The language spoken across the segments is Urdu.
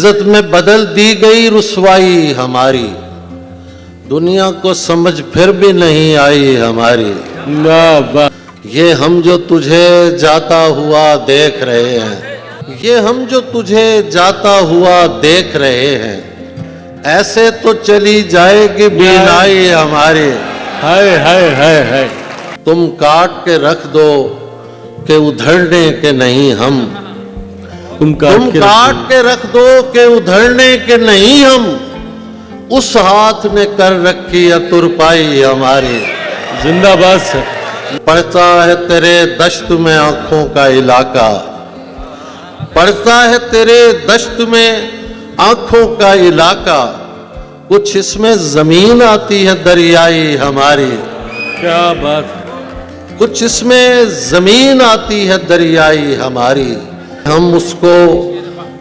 عزت میں بدل دی گئی رسوائی ہماری، دنیا کو سمجھ پھر بھی نہیں آئی ہماری۔ واہ واہ، یہ ہم جو تجھے جاتا ہوا دیکھ رہے ہیں، یہ ہم جو تجھے جاتا ہوا دیکھ رہے ہیں، ایسے تو چلی جائے گی بینائی ہماری۔ ہائے ہائے ہائے ہائے، تم کاٹ کے رکھ دو کہ ادھڑنے کے نہیں ہم، تم تم کاٹ کے رکھ دو کہ ادھڑنے کے نہیں ہم، اس ہاتھ نے کر رکھی ہے ترپائی ہماری۔ زندہ باد سر۔ پڑتا ہے تیرے دشت میں آنکھوں کا علاقہ، پڑتا ہے تیرے دشت میں آنکھوں کا علاقہ، کچھ اس میں زمین آتی ہے دریائی ہماری۔ کیا بات ہے، کچھ اس میں زمین آتی ہے دریائی ہماری، ہم اس کو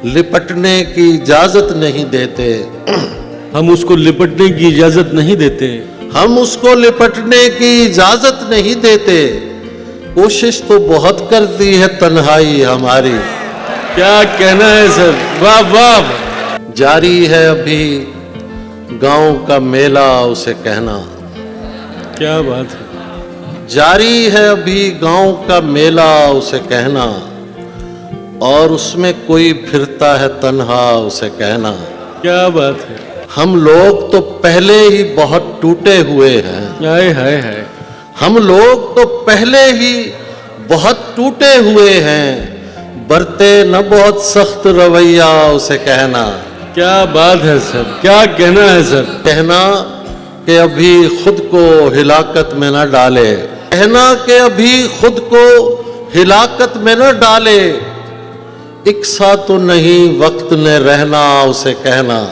لپٹنے کی اجازت نہیں دیتے، ہم اس کو لپٹنے کی اجازت نہیں دیتے، ہم اس کو لپٹنے کی اجازت نہیں دیتے، کوشش تو بہت کرتی ہے تنہائی ہماری۔ کیا کہنا ہے سر، واہ واہ، جاری ہے ابھی گاؤں کا میلہ اسے کہنا، کیا بات ہے، جاری ہے ابھی گاؤں کا میلہ اسے کہنا، اور اس میں کوئی پھرتا ہے تنہا اسے کہنا۔ کیا بات ہے، ہم لوگ تو پہلے ہی بہت ٹوٹے ہوئے ہیں، ہائے ہائے ہائے، ہم لوگ تو پہلے ہی بہت ٹوٹے ہوئے ہیں، برتے نہ بہت سخت رویہ اسے کہنا۔ کیا بات ہے سر، کیا کہنا ہے سر، کہنا کہ ابھی خود کو ہلاکت میں نہ ڈالے، کہنا کہ ابھی خود کو ہلاکت میں نہ ڈالے، اکسا تو نہیں وقت نے رہنا اسے کہنا۔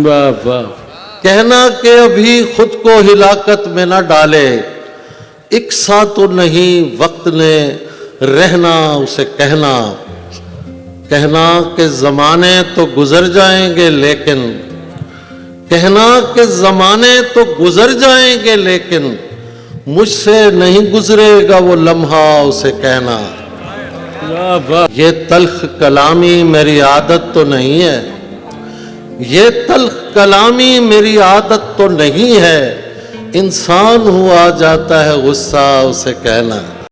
واہ واہ، کہنا کہ ابھی خود کو ہلاکت میں نہ ڈالے، اکسا تو نہیں وقت نے رہنا اسے کہنا۔ کہنا کہ زمانے تو گزر جائیں گے لیکن، کہنا کہ زمانے تو گزر جائیں گے لیکن، مجھ سے نہیں گزرے گا وہ لمحہ اسے کہنا۔ واہ واہ، یہ تلخ کلامی میری عادت تو نہیں ہے، یہ تلخ کلامی میری عادت تو نہیں ہے، انسان ہوا جاتا ہے غصہ اسے کہنا۔